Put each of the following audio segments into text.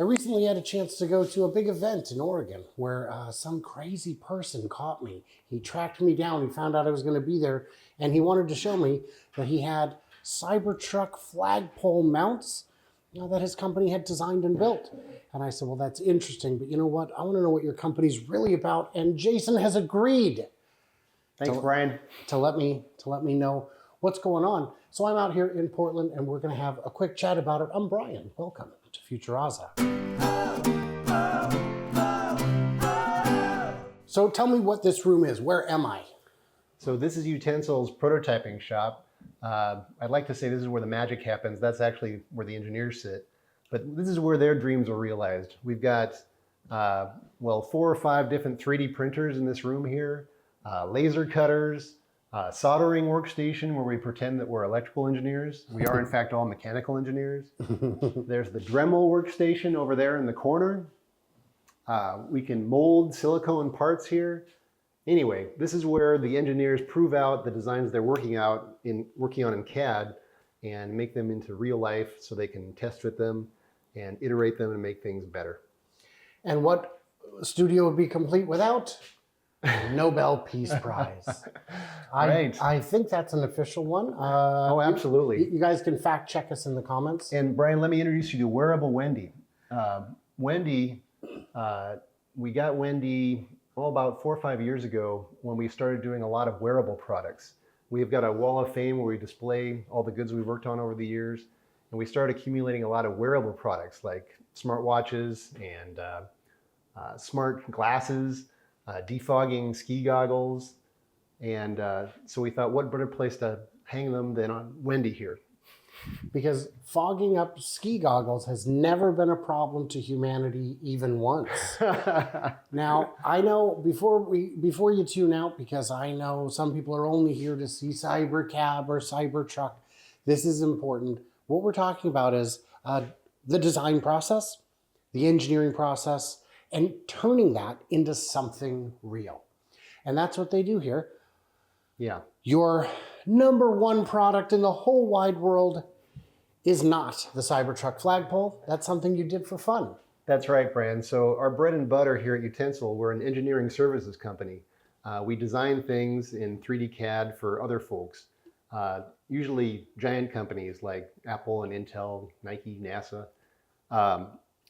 I recently had a chance to go to a big event in Oregon where some crazy person caught me. He tracked me down. He found out I was going to be there, and he wanted to show me that he had Cybertruck flagpole mounts that his company had designed and built. And I said, well, that's interesting, but you know what? I want to know what your company's really about. And Jason has agreed. Thanks, Brian. To let me know what's going on. So I'm out here in Portland, and we're going to have a quick chat about it. I'm Brian. Welcome to Futuraza. So tell me what this room is. Where am I? So this is Utensille's prototyping shop. I'd like to say this is where the magic happens. That's actually where the engineers sit. But this is where their dreams are realized. We've got, 4 or 5 different 3D printers in this room here, laser cutters, soldering workstation where we pretend that we're electrical engineers. We are in fact all mechanical engineers. There's the Dremel workstation over there in the corner. We can mold silicone parts here. Anyway, this is where the engineers prove out the designs they're working on in CAD and make them into real life so they can test fit them and iterate them and make things better. And what studio would be complete without? Nobel Peace Prize. Right. I think that's an official one. Oh, absolutely. You guys can fact check us in the comments. And Brian, let me introduce you to Wearable Wendy. Wendy, we got Wendy about 4 or 5 years ago when we started doing a lot of wearable products. We've got a wall of fame where we display all the goods we've worked on over the years. And we started accumulating a lot of wearable products like smartwatches and smart glasses, defogging ski goggles. And so we thought, what better place to hang them than on Wendy here? Because fogging up ski goggles has never been a problem to humanity even once. Now, I know before you tune out, because I know some people are only here to see Cybercab or Cybertruck, this is important. What we're talking about is the design process, the engineering process, and turning that into something real. And that's what they do here. Yeah. Your #1 product in the whole wide world is not the Cybertruck flagpole. That's something you did for fun. That's right, Brian. So our bread and butter here at Utensile, we're an engineering services company. We design things in 3D CAD for other folks, usually giant companies like Apple and Intel, Nike, NASA.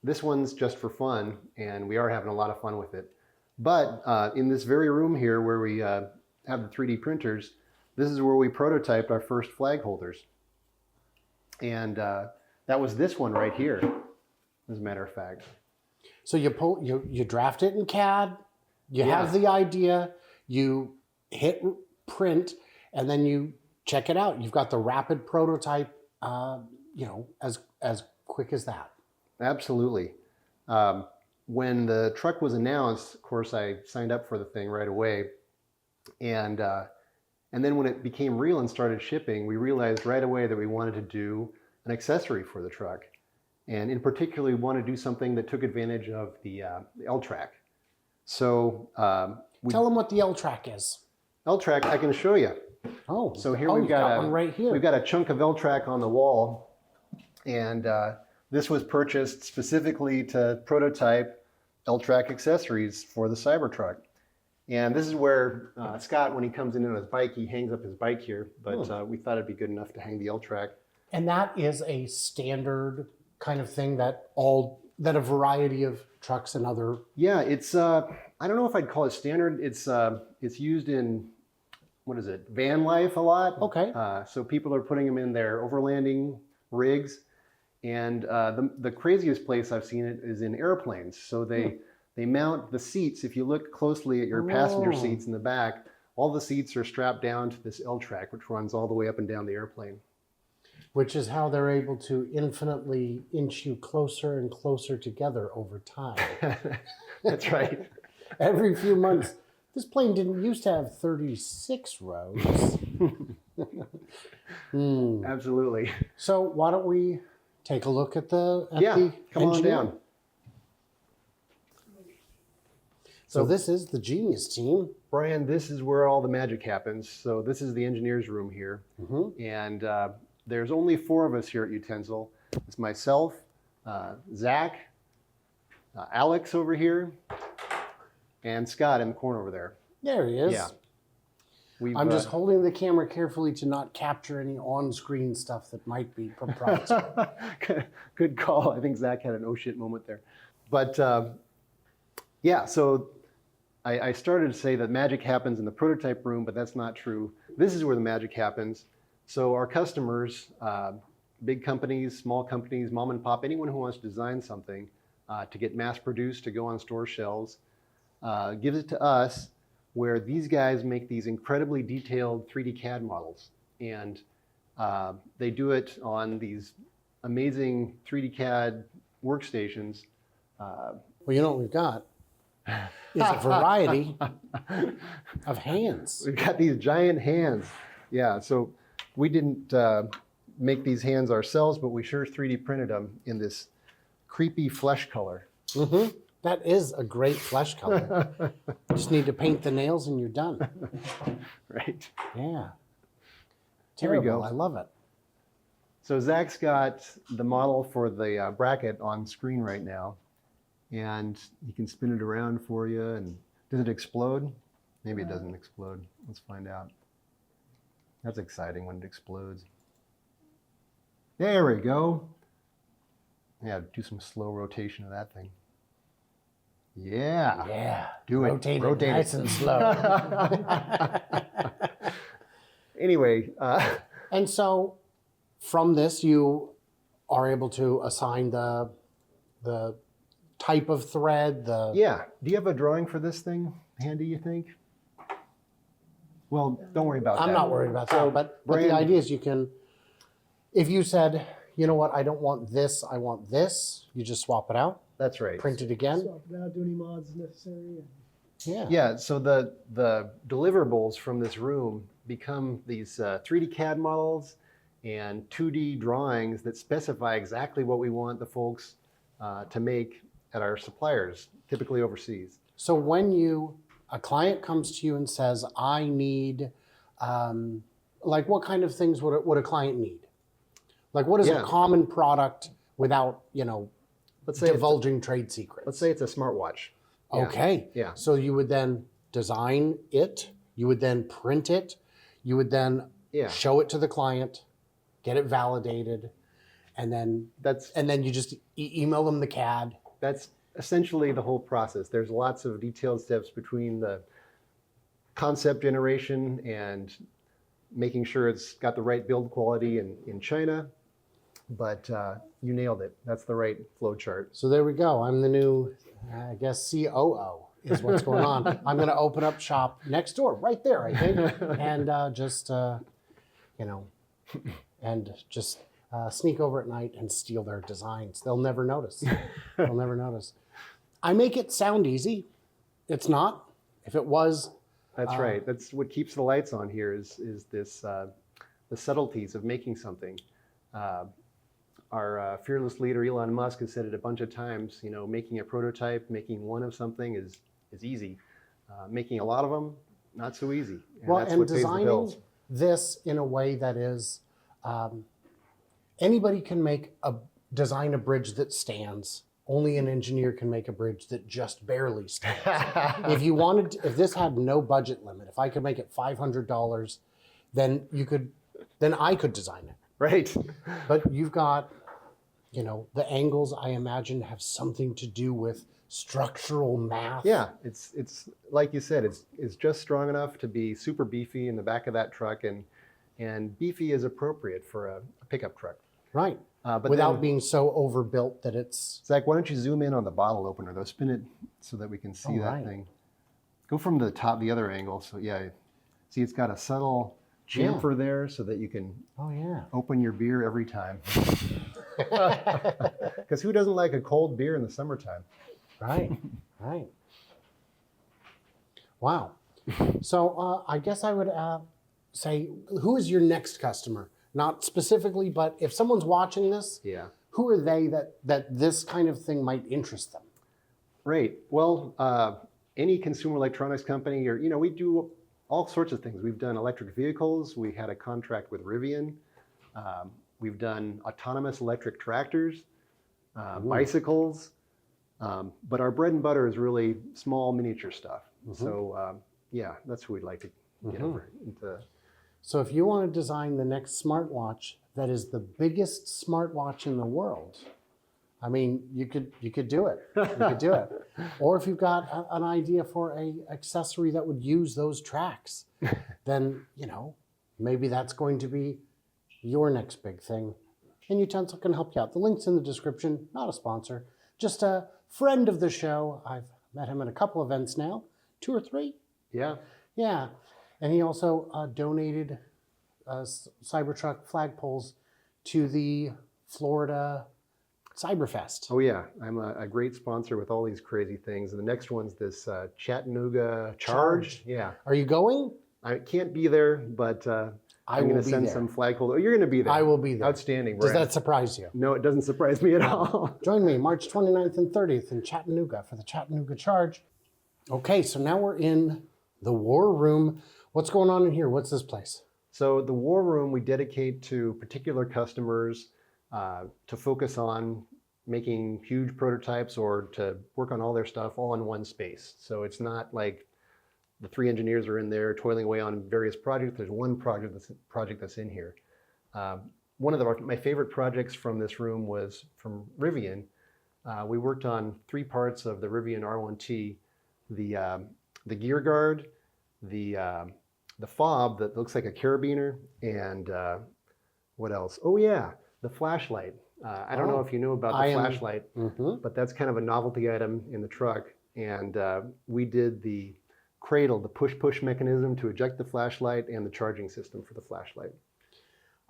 This one's just for fun, and we are having a lot of fun with it. But in this very room here where we have the 3D printers, this is where we prototyped our first flag holders. And that was this one right here, as a matter of fact. So you draft it in CAD, you have the idea, you hit print, and then you check it out. You've got the rapid prototype, as quick as that. Absolutely. When the truck was announced, of course, I signed up for the thing right away. And then when it became real and started shipping, we realized right away that we wanted to do an accessory for the truck. And in particular, we wanted to do something that took advantage of the L-track. So tell them what the L-track is. L-track, I can show you. Oh, so here we've got one right here. We've got a chunk of L-track on the wall, and this was purchased specifically to prototype L-track accessories for the Cybertruck. And this is where Scott, when he comes in on his bike, he hangs up his bike here, but we thought it'd be good enough to hang the L-track. And that is a standard kind of thing that a variety of trucks and other... Yeah, it's, I don't know if I'd call it standard. It's used in, van life a lot. Okay. So people are putting them in their overlanding rigs. And the craziest place I've seen it is in airplanes. So they mount the seats. If you look closely at your passenger seats in the back, all the seats are strapped down to this L-track, which runs all the way up and down the airplane. Which is how they're able to infinitely inch you closer and closer together over time. That's right. Every few months. This plane didn't used to have 36 rows. Absolutely. So why don't we take a look at the come on down. So this is the genius team. Brian, this is where all the magic happens. So this is the engineer's room here. And there's only 4 of us here at Utensile. It's myself, Zach, Alex over here, and Scott in the corner over there. There he is. Yeah. I'm just holding the camera carefully to not capture any on-screen stuff that might be proprietary. Good call. I think Zach had an oh shit moment there. But yeah, so I started to say that magic happens in the prototype room, but that's not true. This is where the magic happens. So our customers, big companies, small companies, mom and pop, anyone who wants to design something to get mass produced, to go on store shelves, gives it to us, where these guys make these incredibly detailed 3D CAD models. And they do it on these amazing 3D CAD workstations. Well, you know what we've got is a variety of hands. We've got these giant hands. Yeah, so we didn't make these hands ourselves, but we sure 3D printed them in this creepy flesh color. Mm-hmm. That is a great flesh color. You just need to paint the nails and you're done. Right. Yeah. Here we Terrible. go. I love it. So Zach's got the model for the bracket on screen right now, and he can spin it around for you. And does it explode? Maybe it doesn't explode. Let's find out. That's exciting when it explodes. There we go. Yeah, do some slow rotation of that thing. Yeah. Yeah. Do it. Rotate it Rotate nice it. and slow. Anyway. And so from this, you are able to assign the type of thread, Yeah. Do you have a drawing for this thing handy, you think? Well, don't worry about that. I'm not worried about So, that, but the Brand- idea is you can, if you said, you know what, I don't want this, I want this, you just swap it out, That's right. print it again. Swap it out, do any mods necessary. Yeah. Yeah, so the deliverables from this room become these 3D CAD models and 2D drawings that specify exactly what we want the folks to make at our suppliers, typically overseas. So when a client comes to you and says, I need, like what kind of things would a client need? Like what is Yeah. a common product without, Let's say divulging trade secrets? let's say it's a smartwatch. Yeah. Okay. Yeah. So you would then design it, you would then print it, you would then Yeah. show it to the client, get it validated, and then That's you just email them the CAD. that's essentially the whole process. There's lots of detailed steps between the concept generation and making sure it's got the right build quality in China. But you nailed it. That's the right flow chart. So there we go. I'm the new, I guess, COO is what's going on. I'm going to open up shop next door, right there, I think, and sneak over at night and steal their designs. They'll never notice. They'll never notice. I make it sound easy. It's not. If it was, That's right. That's what keeps the lights on here is this the subtleties of making something. Our fearless leader Elon Musk has said it a bunch of times. Making a prototype, making one of something is easy. Making a lot of them, not so easy. And that's what pays the designing bills. this in a way that is, anybody can design a bridge that stands. Only an engineer can make a bridge that just barely stands. If this had no budget limit, if I could make it $500, then I could design it. Right. But you've got, the angles I imagine have something to do with structural math. Yeah, it's like you said, it's just strong enough to be super beefy in the back of that truck, and beefy is appropriate for a pickup truck. Right. But Without then, being so overbuilt that it's. Zach, why don't you zoom in on the bottle opener though? Spin it so that we can see Oh, that right. thing. Go from the top, the other angle. So yeah, see it's got a subtle chamfer there so that you can Oh yeah. open your beer every time. Because who doesn't like a cold beer in the summertime? Right. Right. Wow. So I guess I would say, who is your next customer? Not specifically, but if someone's watching this, Yeah. who are they that this kind of thing might interest them? Right. Well, any consumer electronics company, or we do all sorts of things. We've done electric vehicles. We had a contract with Rivian. We've done autonomous electric tractors, bicycles. But our bread and butter is really small miniature stuff. So yeah, that's who we'd like to get over into. So if you want to design the next smartwatch that is the biggest smartwatch in the world, I mean, you could do it. You could do it. Or if you've got an idea for a accessory that would use those tracks, then, maybe that's going to be your next big thing. And Utensile can help you out. The link's in the description, not a sponsor, just a friend of the show. I've met him at a couple events now, 2 or 3. Yeah. Yeah. And he also donated Cybertruck flagpoles to the Florida Cyberfest. Oh yeah, I'm a great sponsor with all these crazy things. And the next one's this Chattanooga Charge. Yeah. Are you going? I can't be there, but I'm going to send some flagpoles. Oh, you're going to be there. I will be there. Outstanding. Does that surprise you? No, it doesn't surprise me at all. Join me March 29th and 30th in Chattanooga for the Chattanooga Charge. Okay, so now we're in the War Room. What's going on in here? What's this place? So the War Room we dedicate to particular customers to focus on making huge prototypes or to work on all their stuff all in one space. So it's not like the 3 engineers are in there toiling away on various projects. There's one project that's in here. One of my favorite projects from this room was from Rivian. We worked on 3 parts of the Rivian R1T, the gear guard, the fob that looks like a carabiner, and what else? Oh yeah, the flashlight. I don't know if you know about the flashlight, but that's kind of a novelty item in the truck. And we did the cradle, the push-push mechanism to eject the flashlight, and the charging system for the flashlight.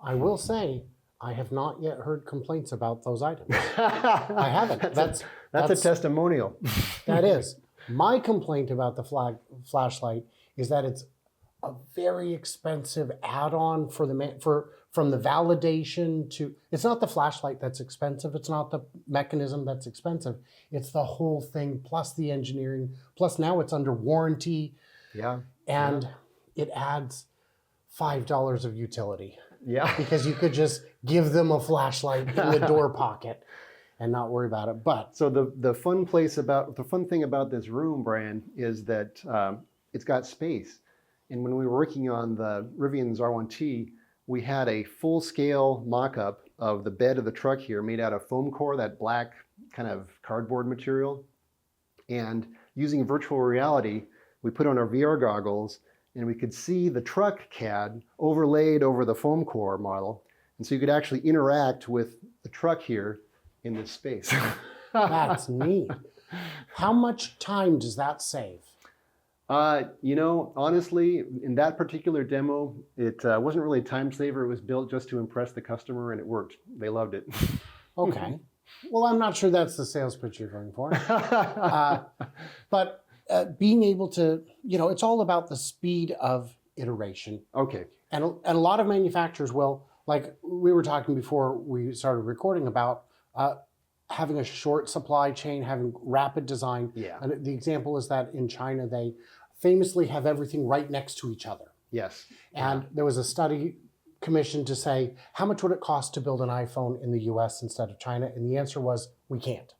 I will say, I have not yet heard complaints about those items. I haven't. That's a testimonial. That is. My complaint about the flashlight is that it's a very expensive add-on for from the validation to. It's not the flashlight that's expensive. It's not the mechanism that's expensive. It's the whole thing plus the engineering. Plus now it's under warranty. Yeah. And it adds $5 of utility. Yeah. Because you could just give them a flashlight in the door pocket and not worry about it. But so the fun thing about this room, Brian, is that it's got space. And when we were working on the Rivian's R1T, we had a full-scale mock-up of the bed of the truck here made out of foam core, that black kind of cardboard material. And using virtual reality, we put on our VR goggles and we could see the truck CAD overlaid over the foam core model. And so you could actually interact with the truck here in this space. that's neat. How much time does that save? Honestly, in that particular demo, it wasn't really a time saver. It was built just to impress the customer, and it worked. They loved it. Okay. Well, I'm not sure that's the sales pitch you're going for. But being able to, it's all about the speed of iteration. Okay. And a lot of manufacturers will, like we were talking before we started recording about having a short supply chain, having rapid design. Yeah. And the example is that in China, they famously have everything right next to each other. Yes. And there was a study commissioned to say, how much would it cost to build an iPhone in the US instead of China? And the answer was, we can't.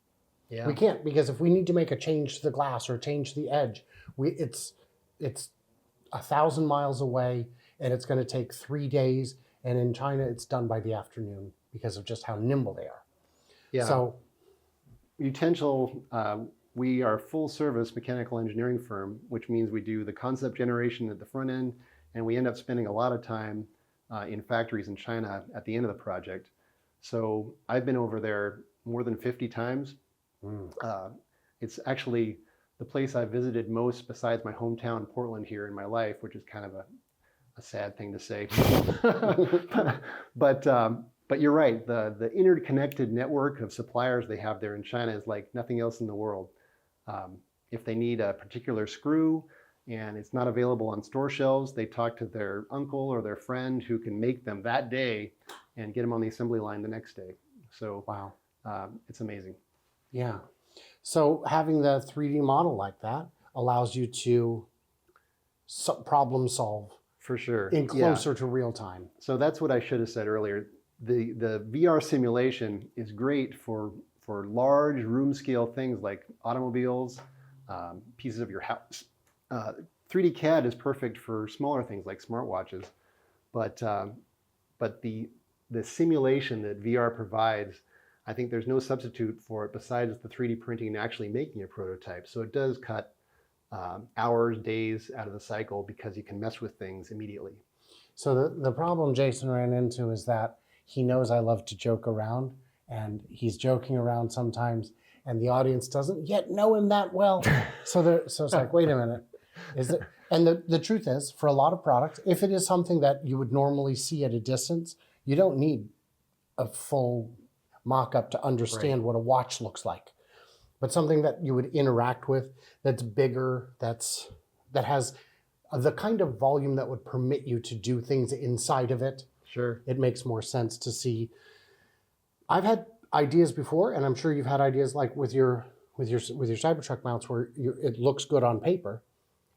Yeah. We can't, because if we need to make a change to the glass or change the edge, it's 1,000 miles away and it's going to take 3 days. And in China, it's done by the afternoon because of just how nimble they are. Yeah. So Utensile, we are a full service mechanical engineering firm, which means we do the concept generation at the front end, and we end up spending a lot of time in factories in China at the end of the project. So I've been over there more than 50 times. It's actually the place I've visited most besides my hometown, Portland, here in my life, which is kind of a sad thing to say. But you're right, the interconnected network of suppliers they have there in China is like nothing else in the world. If they need a particular screw and it's not available on store shelves, they talk to their uncle or their friend who can make them that day and get them on the assembly line the next day. So wow, it's amazing. Yeah. So having the 3D model like that allows you to problem solve for sure in closer to real time. So that's what I should have said earlier. The VR simulation is great for for large room scale things like automobiles, pieces of your house. 3D CAD is perfect for smaller things like smartwatches, but the simulation that VR provides, I think there's no substitute for it besides the 3D printing and actually making a prototype. So it does cut hours, days out of the cycle because you can mess with things immediately. So the problem Jason ran into is that he knows I love to joke around, and he's joking around sometimes, and the audience doesn't yet know him that well. So it's like, wait a minute. And the truth is, for a lot of products, if it is something that you would normally see at a distance, you don't need a full mock-up to understand what a watch looks like. But something that you would interact with, that's bigger, that has the kind of volume that would permit you to do things inside of it. Sure. It makes more sense to see. I've had ideas before, and I'm sure you've had ideas like with your Cybertruck mounts where it looks good on paper,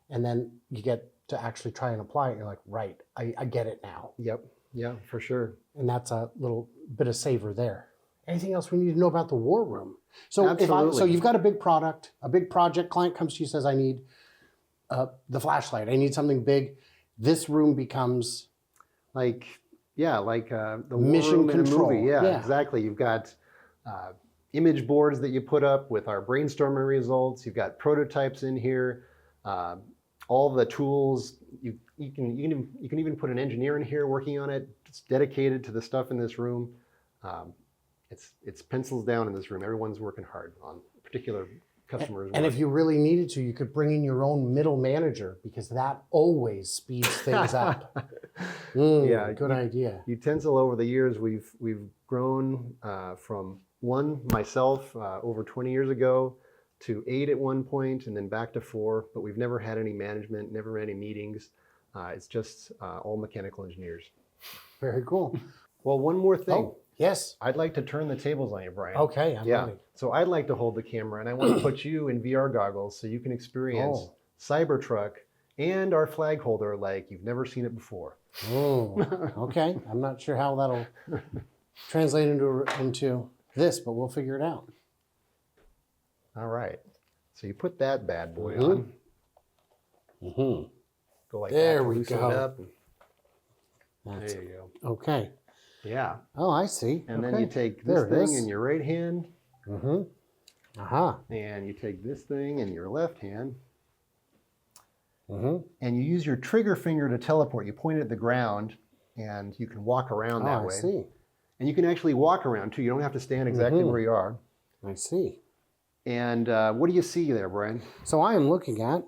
and then you get to actually try and apply it. You're like, right, I get it now. Yep. Yeah, for sure. And that's a little bit of savor there. Anything else we need to know about the war room? So Absolutely. so you've got a big product, a big project. Client comes to you, says, I need the flashlight. I need something big. This room becomes the mission war room control. In a movie. Yeah, Yeah. exactly. You've got image boards that you put up with our brainstorming results. You've got prototypes in here. All the tools. You can even put an engineer in here working on it. It's dedicated to the stuff in this room. It's pencils down in this room. Everyone's working hard on particular customers. And if you really needed to, you could bring in your own middle manager, because that always speeds things up. Yeah, good idea. Utensile over the years, we've grown from myself over 20 years ago to 8 at one point, and then back to 4. But we've never had any management, never had any meetings. It's just all mechanical engineers. Very cool. Well, one more thing. Oh, yes. I'd like to turn the tables on you, Brian. Okay, I'm ready. So I'd like to hold the camera, and I want to put you in VR goggles so you can experience Cybertruck and our flag holder like you've never seen it before. Oh, okay. I'm not sure how that'll translate into this, but we'll figure it out. All right. So you put that bad boy Mhm. on. Mm-hmm. Go like There that. we loosen go. It up. That's There you go. okay. Yeah. Oh, I see. And okay. then you take There this it thing is. in your right hand, Mm-hmm. Aha. and you take this thing in your left hand, Mm-hmm. and you use your trigger finger to teleport. You point it at the ground, and you can walk around that Oh, I way. see. And you can actually walk around too. You don't have to stand exactly where you are. I see. And what do you see there, Brian? So I am looking at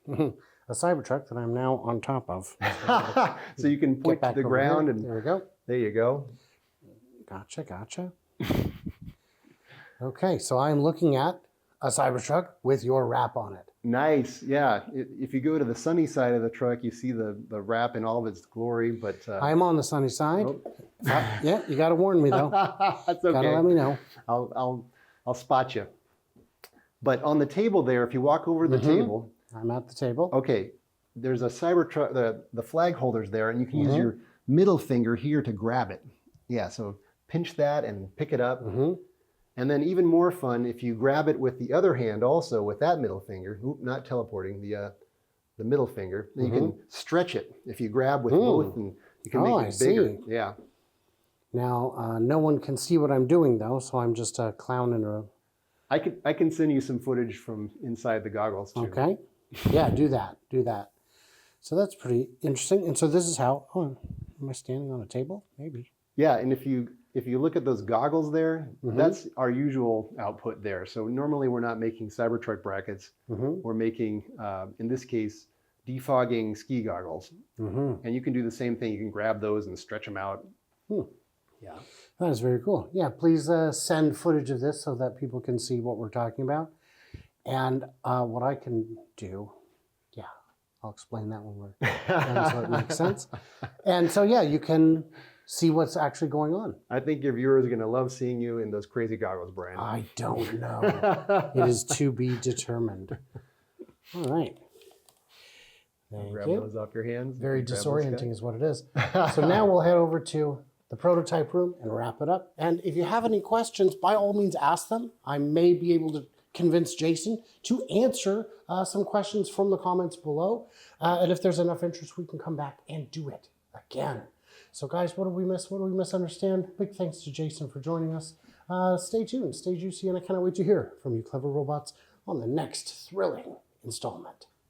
a Cybertruck that I'm now on top of. So you can point to back the over ground, here. and There we go. there you go. Gotcha. Okay, so I'm looking at a Cybertruck with your wrap on it. Nice. Yeah. If you go to the sunny side of the truck, you see the wrap in all of its glory. But I'm on the sunny side. Oh. Yeah, you got to warn me though. That's Got to okay. let me know. I'll spot you. But on the table there, if you walk over the table, I'm at the table. okay, there's a Cybertruck. The flag holder's there, and you can use your middle finger here to grab it. Yeah. So pinch that and pick it up. And then even more fun, if you grab it with the other hand also with that middle finger, not teleporting, the middle finger, then you can stretch it if you grab with both, and you can make it bigger. see. Yeah. Now, no one can see what I'm doing though, so I'm just a clown in a... I can send you some footage from inside the goggles too. Okay. Yeah, do that. So that's pretty interesting. And so this is how... Oh, am I standing on a table? Maybe. Yeah, and if you look at those goggles there, that's our usual output there. So normally we're not making Cybertruck brackets. We're making, in this case, defogging ski goggles. And you can do the same thing. You can grab those and stretch them out. Yeah. That is very cool. Yeah, please send footage of this so that people can see what we're talking about. And what I can do, yeah, I'll explain that when we're done so it makes sense. And so, yeah, you can see what's actually going on. I think your viewers are going to love seeing you in those crazy goggles, Brian. I don't know. It is to be determined. All right. Thank Grab you. those off your hands. Very Grab this disorienting guy. is what it is. So now we'll head over to the prototype room and wrap it up. And if you have any questions, by all means ask them. I may be able to convince Jason to answer some questions from the comments below. And if there's enough interest, we can come back and do it again. So guys, what did we miss? What did we misunderstand? Big thanks to Jason for joining us. Stay tuned, stay juicy, and I cannot wait to hear from you clever robots on the next thrilling installment.